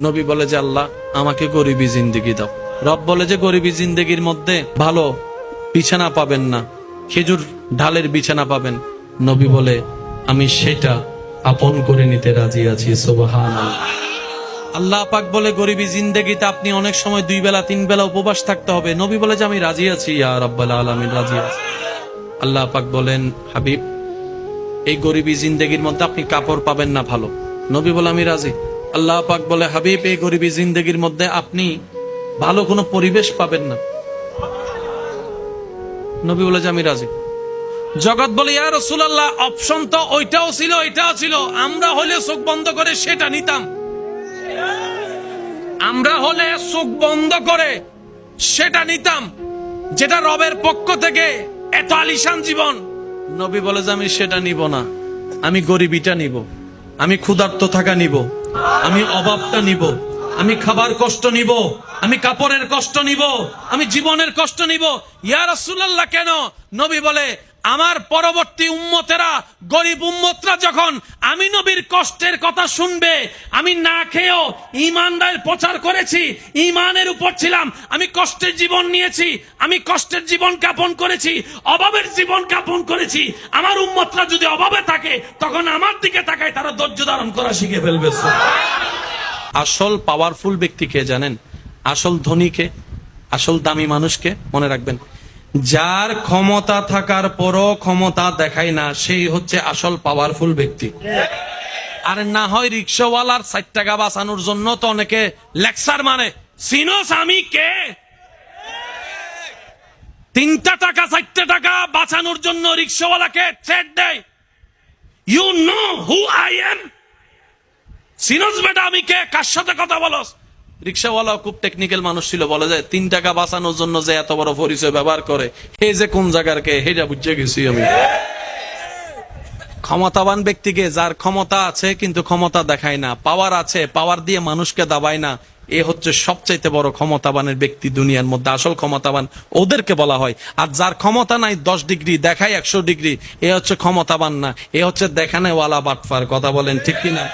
নবী বলে যে আল্লাহ আমাকে গরিবী জিন্দেগি দাও। রব বলে যে গরিবী জিন্দেগির মধ্যে ভালো বিছানা পাবেন না, খেজুর ঢালের বিছানা পাবেন। নবী বলে আমি সেটা আপন করে নিতে রাজি আছি। সুবহানাল্লাহ। আল্লাহ পাক বলে গরিবী জিন্দেগিতে আপনি অনেক সময় 2 বেলা 3 বেলা উপবাস থাকতে হবে। নবী বলে যে আমি রাজি আছি, ইয়া রাব্বাল আলামিন, রাজি আছি। আল্লাহ পাক বলেন হাবিব এই গরিবী জিন্দেগির মধ্যে আপনি কাপড় পাবেন না ভালো। নবী বলে আমি রাজি। আল্লাহ পাক বলে হাবিব এই গরিবী জিন্দেগির মধ্যে আপনি ভালো কোনো পরিবেশ পাবেন না। নবী বলে যে আমি রাজি। জগৎ বলে ইয়া রাসূলুল্লাহ অপশন তো ওইটাও ছিল এটাও ছিল, আমরা হলে চোখ বন্ধ করে সেটা নিতাম। আমরা হলে চোখ বন্ধ করে সেটা নিতাম যেটা রবের পক্ষ থেকে এত আলিশান জীবন। নবী বলে যে আমি সেটা নিব না, আমি গরিবিটা নিব, আমি ক্ষুধার্ত থাকা নিব, আমি অভাবটা নিব, আমি খাবার কষ্ট নিব, আমি কাপড়ের কষ্ট নিব, আমি জীবনের কষ্ট নিব। ইয়া রাসূলুল্লাহ কেন? নবী বলে আমার পরবর্তী উম্মতেরা, গরিব উম্মতরা যখন আমি নবীর কষ্টের কথা শুনবে, আমি না খেয়েও ঈমানের প্রচার করেছি, ঈমানের উপর ছিলাম, আমি কষ্টের জীবন নিয়েছি, আমি কষ্টের জীবন যাপন করেছি, অভাবের জীবন যাপন করেছি। আমার উম্মতরা যদি অভাবে থাকে তখন আমার দিকে তাকায়, তারা ধৈর্য ধারণ করা শিখে ফেলবে। আসল পাওয়ারফুল ব্যক্তি কে জানেন? আসল ধনীকে, আসল দামি মানুষকে মনে রাখবেন। যার ক্ষমতা থাকার পরও ক্ষমতা দেখায় না, সেই হচ্ছে আসল পাওয়ারফুল ব্যক্তি। আর না হয় রিক্সাওয়ালার 60 টাকা বাঁচানোর জন্য তো অনেকে লেকচার মানে, সিনোস আমি কে? 3টা টাকা 4টা টাকা বাঁচানোর জন্য রিক্সাওয়ালাকে থ্রেট দেয়। You know who I am? সিনোস বেটা আমি কে? কার সাথে কথা বলস? রিক্সাওয়ালা খুব টেকনিক্যাল মানুষ ছিল, বলে যায় 3 টাকা বাঁচানোর জন্য যে এত বড় পরিচয় ব্যবহার করে, হে যে কোন জায়গার কে হেটা বুঝে গেছি আমি। ক্ষমতাবান ব্যক্তিকে, যার ক্ষমতা আছে কিন্তু ক্ষমতা দেখায় না, পাওয়ার আছে পাওয়ার দিয়ে মানুষকে দাবায় না, এ হচ্ছে সবচাইতে বড় ক্ষমতাবানের ব্যক্তি দুনিয়ার মধ্যে। আসল ক্ষমতাবান ওদেরকে বলা হয়। আর যার ক্ষমতা নাই 10 ডিগ্রি দেখায় 100 ডিগ্রি, এ হচ্ছে ক্ষমতাবান না, এ হচ্ছে দেখানেওয়ালা বাটফার। কথা বলেন ঠিক কিনা?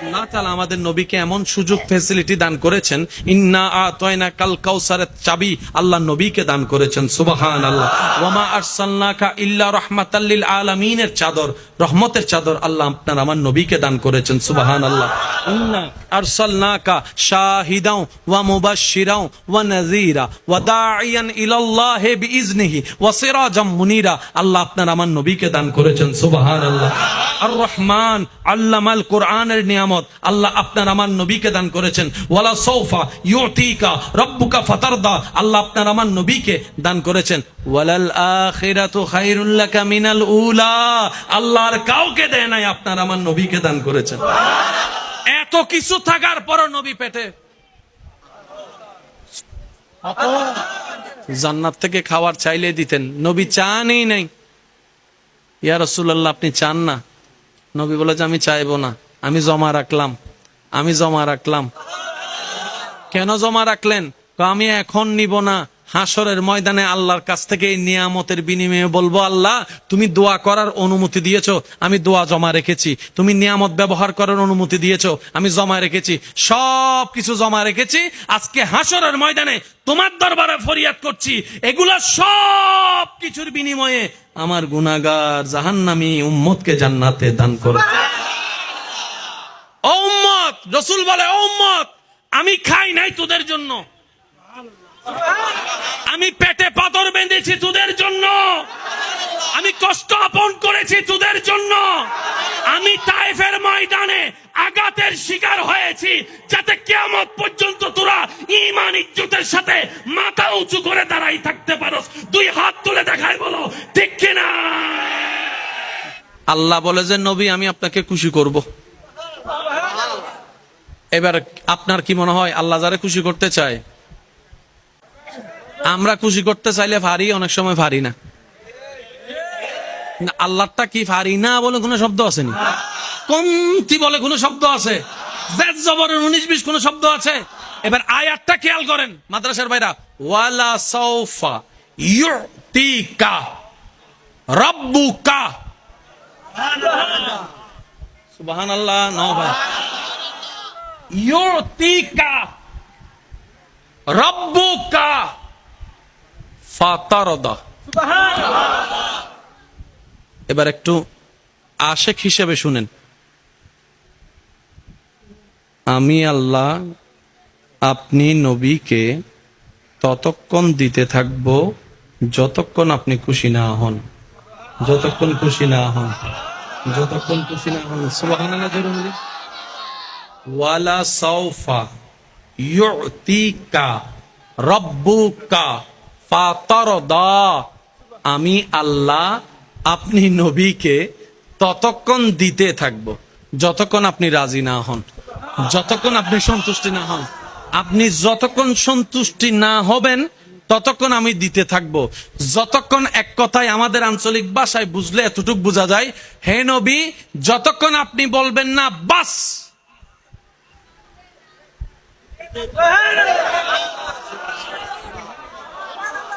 আল্লাহ তাআলা আমাদের নবীকে এমন সুযোগ ফ্যাসিলিটি দান করেছেন, ইন্না আতাইনা কাল কাউসারের চাবি আল্লাহ নবীকে দান করেছেন। সুবহানাল্লাহ। ওয়ামা আরসালনাকা ইল্লা রাহমাতাল লিল আলামিনের চাদর, রহমতের চাদর আল্লাহ আপনার আমার নবীকে দান করেছেন। সুবহানাল্লাহ। ইন্না আরসালনাকা শাহিদাও ওয়া মুবাশশিরাও ওয়া নাযীরা ওয়া দাঈয়ান ইলাল্লাহি বিইজনিহি ওয়া সিরাজাম মুনীরা, আল্লাহ আপনার আমার নবীকে দান করেছেন। সুবহানাল্লাহ। আর রহমান আল্লামাল কোরআনের নিয়ামত আল্লাহ আপনার আমার নবীকে দান করেছেন। ওয়ালা সাউফা ইউতিকা রাব্বুকা ফাতারদা, আল্লাহ আপনার আমার নবীকে দান করেছেন। ওয়ালাল আখিরাতু খায়রুল লাকা মিনাল উলা, আল্লাহর কাউকে দেয় নাই, আপনার আমার নবীকে দান করেছেন। এত কিছু থাকার পরও নবী পেটে জান্নাত থেকে খাবার চাইলে দিতেন, নবী চানই নাই। ইয়া রাসূলুল্লাহ আপনি চান না? নবী বলে যে আমি চাইবো না, আমি জমা রাখলাম, আমি জমা রাখলাম। কেন জমা রাখলেন? আমি এখন নিব না, হাসরের ময়দানে আল্লাহর কাছ থেকে এই নিয়ামতের বিনিময়ে বলবো আল্লাহ তুমি দোয়া করার অনুমতি দিয়েছো, আমি দোয়া জমা রেখেছি, তুমি নিয়ামত ব্যবহার করার অনুমতি দিয়েছো, আমি জমা রেখেছি, সব কিছু জমা রেখেছি। আজকে হাসরের ময়দানে তোমার দরবারে ফরিয়াদ করছি, এগুলা সব কিছুর বিনিময়ে আমার গুনাহগার জাহান্নামী উম্মতকে জান্নাতে দান করো। ও উম্মত, রাসূল বলে ও উম্মত, আমি খাই নাই তোদের জন্য, আমি পেটে পাথর বেঁধেছি তোদের জন্য, আমি কষ্ট আপন করেছি তোদের জন্য, আমি তায়েফের ময়দানে আঘাতের শিকার হয়েছি যাতে কিয়ামত পর্যন্ত তোরা ঈমান ইজ্জতের সাথে মাথা উঁচু করে দাঁড়াই থাকতে পারোস। 2 হাত তুলে দেখায় বলো ঠিক কিনা? আল্লাহ বলে যে নবী আমি আপনাকে খুশি করব। এবার আপনার কি মনে হয় আল্লাহ যারা খুশি করতে চায়? আমরা খুশি করতে চাইলে ভারী, অনেক সময় ভারী না। আল্লাহটা কি ভারী না বলে কোনো শব্দ আসেনি? কমতি বলে কোনো শব্দ আছে? জেদ জবরের 19-20 কোনো শব্দ আছে? এবার আয়াতটা খেয়াল করেন মাদ্রাসার ভাইরা, ওয়ালা সাউফা ইউতিকা রাব্বুকা। সুবহানাল্লাহ। নাও ভাই, ইউতিকা রাব্বুকা ফাতারদা। এবার একটু আশেক হিসেবে শুনেন, আমি আল্লাহ আপনি নবীকে ততক্ষণ দিতে থাকব যতক্ষণ আপনি খুশি না হন, যতক্ষণ খুশি না হন, যতক্ষণ খুশি না হন। সুবহানাল্লাহ জোরে বলি। ওয়ালা সাউফা ইউতিকা রাব্বুকা ফাতারদা। আমি আল্লাহ আপনি নবীকে ততক্ষণ দিতে থাকব যতক্ষণ আপনি রাজি না হন, যতক্ষণ আপনি সন্তুষ্টি না হন। আপনি যতক্ষণ সন্তুষ্টি না হবেন ততক্ষণ আমি দিতে থাকব। যতক্ষণ, এক কথায় আমাদের আঞ্চলিক ভাষায় বুঝলে এতটুকু বোঝা যায়, হে নবী যতক্ষণ আপনি বলবেন না বাস,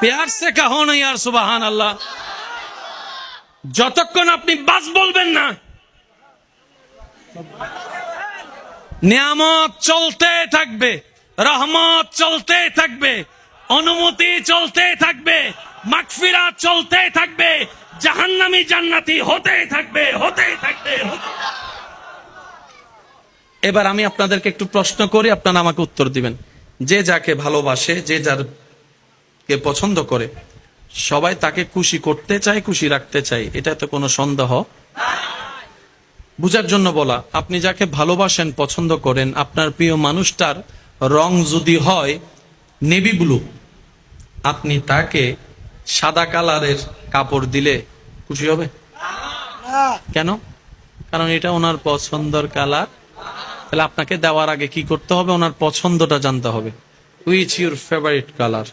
প্যার সে কাহো না ইয়ার সুবহান আল্লাহ, যতক্ষণ আপনি বাস বলবেন না, নিয়ামত চলতে থাকবে, রহমত চলতে থাকবে, অনুমতি চলতে থাকবে, মাগফিরাত চলতে থাকবে, জাহান্নামী জান্নাতি হতে থাকবে, হতে থাকবে। এবার আমি আপনাদেরকে একটু প্রশ্ন করি, আপনারা আমাকে উত্তর দিবেন। যে যাকে ভালোবাসে, যে যারকে পছন্দ করে, সবাই তাকে খুশি করতে চায়, খুশি রাখতে চায়, এটা তো কোনো সন্দেহ বুঝার জন্য বলা। আপনি যাকে ভালোবাসেন, পছন্দ করেন, আপনার প্রিয় মানুষটার রং যদি হয় নেভি ব্লু, আপনি তাকে সাদা কালারের কাপড় দিলে খুশি হবে? কেন? কারণ এটা ওনার পছন্দের কালার। তাহলে আপনাকে দেওয়ার আগে কি করতে হবে? ওনার পছন্দটা জানতে হবে। Which your favourite colour?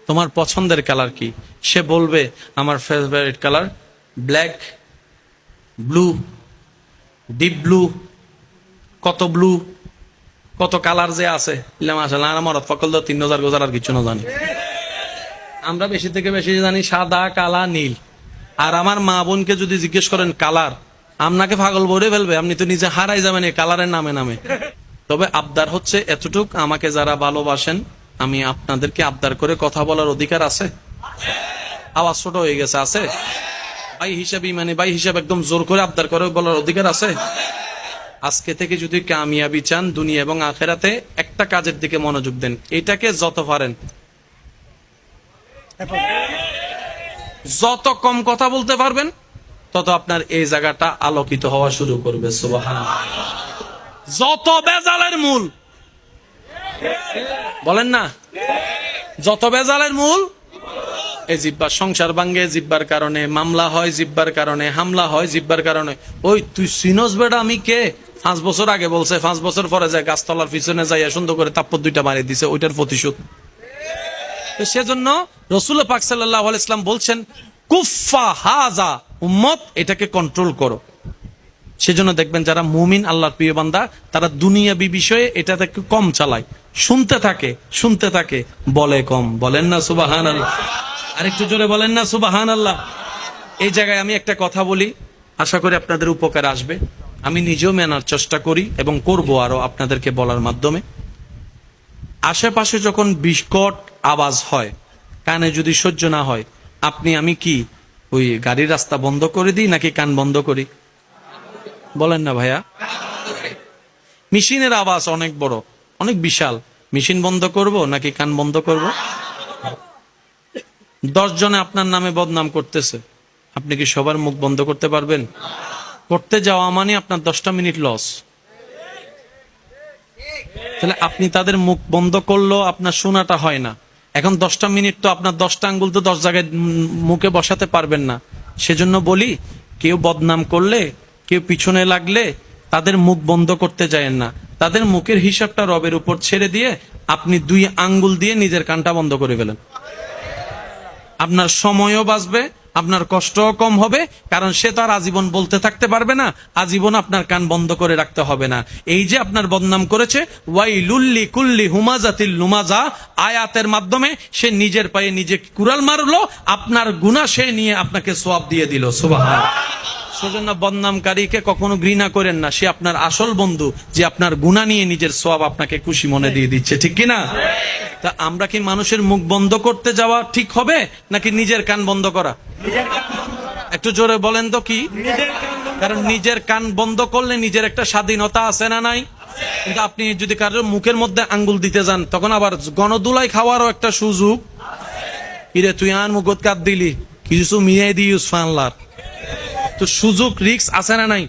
তোমার পছন্দের কালার কি? সে বলবে আমার favourite colour black, blue, deep blue, কত ব্লু, কত কালার যে আছে। আমার ফকল 3000 গোজার আর কিছু না জানি। আমরা বেশি থেকে বেশি জানি সাদা, কালা, নীল। আর আমার মা বোনকে যদি জিজ্ঞেস করেন কালার, আপনাকে পাগল ভরে ফেলবে, আপনি তো নিজে হারাই যাবেন এই কালারের নামে নামে। তবে আবদার হচ্ছে এতটুক, আমাকে যারা ভালোবাসেন, আমি আপনাদেরকে আবদার করে কথা বলার অধিকার আছে? আওয়াজ ছোট হয়ে গেছে, আছে? ভাই হিসাবে, মানে ভাই হিসাবে একদম জোর করে আবদার করে বলার অধিকার আছে? আজকে থেকে যদি কামিয়াবি চান দুনিয়া এবং আখেরাতে, একটা কাজের দিকে মনোযোগ দেন। এটাকে যত পারেন, যত কম কথা বলতে পারবেন, তত আপনার এই জায়গাটা আলোকিত হওয়া শুরু করবে। সুবহানাল্লাহ। যত বেজালের মূল, বলেন না, যত বেজালের মূল এই জিব্বা। সংসার ভাঙ্গে জিব্বার কারণে, মামলা হয় জিব্বার কারণে, হামলা হয় জিব্বার কারণে। ওই তুই সিনোস বেটা আমি কে? 5 বছর আগে বলছে, 5 বছর পরে যায় গাছতলার পিছনে যাইয়া সুন্দর করে তাপ্পর 2টা মারি দিছে, ওইটার প্রতিশোধ। সেজন্য রাসূল পাক সাল্লাল্লাহু আলাইহি ওয়াসাল্লাম বলছেন কুফা হাজা, উম্মত এটাকে কন্ট্রোল করো। সেজন্য দেখবেন যারা মুমিন, আল্লাহর প্রিয় বান্দা, তারা দুনিয়াবি বিষয়ে এটাতে একটু কম চালায়, শুনতে থাকে, শুনতে থাকে, বলে কম। বলেন না সুবহানাল্লাহ? আরেকটু জোরে বলেন না সুবহানাল্লাহ? এই জায়গায় আমি একটা কথা বলি, আশা করি আপনাদের উপকার আসবে। আমি নিজেও মেনার চেষ্টা করি এবং করব আরো আপনাদেরকে বলার মাধ্যমে। আশেপাশে যখন বিকট আওয়াজ হয়, কানে যদি সহ্য না হয়, আপনি আমি কি ওই গাড়ির রাস্তা বন্ধ করে দিই নাকি কান বন্ধ করি? বলেন না ভাইয়া? মেশিনের আওয়াজ অনেক বড়, অনেক বিশাল, মেশিন বন্ধ করব নাকি কান বন্ধ করব? 10 জনে আপনার নামে বদনাম করতেছে, আপনি কি সবার মুখ বন্ধ করতে পারবেন? করতে যাওয়া মানে আপনার 10টা মিনিট লস। তাহলে আপনি তাদের মুখ বন্ধ করলেও আপনার শোনাটা হয় না। এখন 10টা মিনিট তো আপনার 10টা আঙ্গুল তো 10 জায়গায় মুখে বসাতে পারবেন না। সেজন্য বলি, কেউ বদনাম করলে, কেউ পিছনে লাগলে তাদের মুখ বন্ধ করতে যায়েন না। তাদের মুখের হিসাবটা রবের উপর ছেড়ে দিয়ে আপনি 2 আঙ্গুল দিয়ে নিজের কানটা বন্ধ করে ফেলেন। আপনার সময়ও বাঁচবে, আপনার কষ্টও কম হবে, কারণ সে তো আর আজীবন বলতে থাকতে পারবে না, আজীবন আপনার কান বন্ধ করে রাখতে হবে না। এই যে আপনার বদনাম করেছে, ওয়াইলুল্লি কুল্লি হুমাজাতিল লুমাজা, আয়াতের মাধ্যমে সে নিজের পায়ে নিজে কুড়াল মারলো, আপনার গুনাহ সে নিয়ে আপনাকে সওয়াব দিয়ে দিল। সুবহানাল্লাহ। সেজন্য বদনামকারীকে কখনো ঘৃণা করেন না, সে আপনার আসল বন্ধু, যে আপনার গুনাহ নিয়ে নিজের সওয়াব আপনাকে খুশি মনে দিয়ে দিচ্ছে, ঠিক কিনা? তা আমরা কি মানুষের মুখ বন্ধ করতে যাওয়া ঠিক হবে, নাকি নিজের কান বন্ধ করা? একটু জোরে বলেন তো কি? কারণ নিজের কান বন্ধ করলে নিজের একটা স্বাধীনতা আছে না নাই? কিন্তু আপনি যদি কারোর মুখের মধ্যে আঙ্গুল দিতে যান, তখন আবার গণদুলাই খাওয়ারও একটা সুযোগ। কিরে তুই আন মুখত কাট দিলি, কিছু মিয়াই দিস ফানলার, তো সুযোগ রিস্ক আছে না নাই?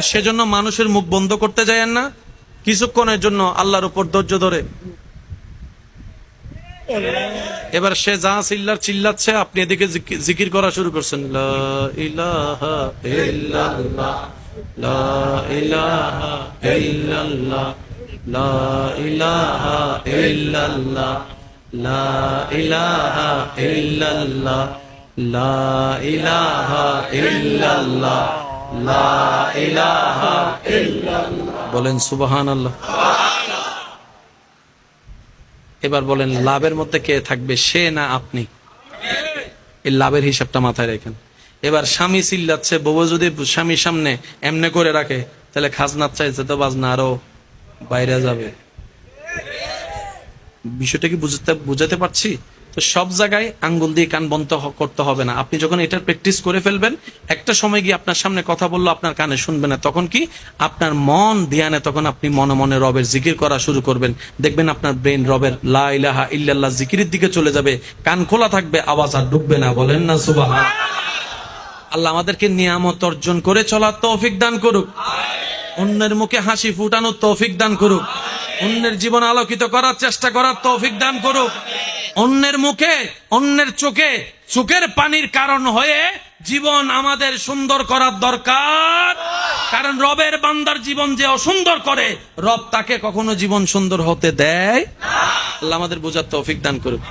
সেজন্য মানুষের মুখ বন্ধ করতে যায়েন না, কিছুক্ষণের জন্য আল্লাহর উপর ধৈর্য ধরে। এবার সে যা চিল্লাচ্ছে, আপনি এদিকে জিকির করা শুরু করছেন, লা ইলাহা ইল্লাল্লাহ, লা ইলাহা ইল্লাল্লাহ, লা ইলাহা ইল্লাল্লাহ, লা ইলাহা ইল্লাল্লাহ, লা ইলাহা ইল্লাল্লাহ, লা ইলাহা ইল্লাল্লাহ। বলেন সুবহানাল্লাহ। এবার বলেন লাভের মধ্যে কে থাকবে, সে না আপনি? এই লাভের হিসাবটা মাথায় রাখেন। এবার স্বামী চিল্লাচ্ছে, বউ যদি স্বামীর সামনে এমনে করে রাখে, তাহলে খাজনার চাইছে তো বাজনা আরো বাইরে যাবে। বিষয়টা কি বুঝাতে পারছি? তো সব জায়গায় আঙ্গুল দিয়ে কান বন্ধ করতে হবে না। আপনি যখন এটার প্র্যাকটিস করে ফেলবেন, একটা সময় গিয়ে আপনার সামনে কথা বললো আপনার কানে শুনবে না, তখন কি আপনার মন ধ্যানে, তখন আপনি মনে মনে রবের জিকির করা শুরু করবেন। দেখবেন আপনার ব্রেন রবের লা ইলাহা ইল্লাল্লাহ জিকিরের দিকে চলে যাবে, কান খোলা থাকবে, আওয়াজ আর ঢুকবে না। বলেন না সুবহান। আল্লাহ আমাদেরকে নিয়ামত অর্জন করে চলার তৌফিক দান করুক, অন্যের মুখে হাসি ফুটানোর তৌফিক দান করুক, অন্যের জীবন আলোকিত করার চেষ্টা করার তৌফিক দান করুক। অন্যের মুখে, অন্যের চোখে চোখের পানির কারণ হয়ে জীবন আমাদের সুন্দর করার দরকার। কারণ রবের বান্দার জীবন যে অসুন্দর করে, রব তাকে কখনো জীবন সুন্দর হতে দেয় না। আল্লাহ আমাদের বোঝার তৌফিক দান করুক।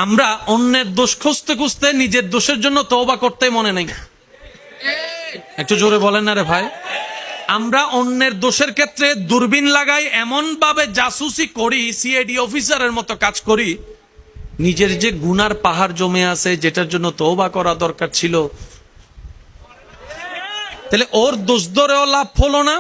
আমরা অন্যের দোষ খুঁজতে খুঁজতে নিজের দোষের জন্য তওবা করতে মনে নাই। একটু জোরে বলেন না রে ভাই। আমরা অন্যের দোষের ক্ষেত্রে দূরবীন লাগাই, এমন ভাবে জাসুসি করি, সিআইডি অফিসারের মতো কাজ করি, নিজের যে গুনার পাহাড় জমে আছে, যেটার জন্য তওবা করা দরকার ছিল, তাহলে ওর দোষ ধরেও লাভ হলো না,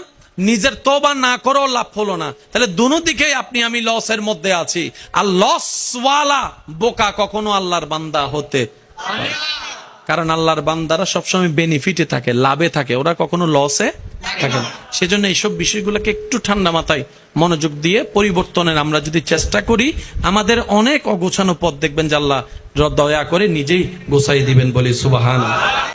নিজের তওবা না করেও লাভ হলো না। তাহলে দুনো দিকেই আপনি আমি লসের মধ্যে আছি। আর লসওয়ালা বোকা কখনো আল্লাহর বান্দা হতে, কারণ আল্লাহর বান্দারা সবসময় বেনিফিটে থাকে, লাভে থাকে, ওরা কখনো লসে থাকে না। সেজন্য এইসব বিষয়গুলোকে একটু ঠান্ডা মাথায় মনোযোগ দিয়ে পরিবর্তনের আমরা যদি চেষ্টা করি, আমাদের অনেক অগোছানো পথ দেখবেন যে আল্লাহ দয়া করে নিজেই গোছাই দিবেন। বলি সুবহানাল্লাহ।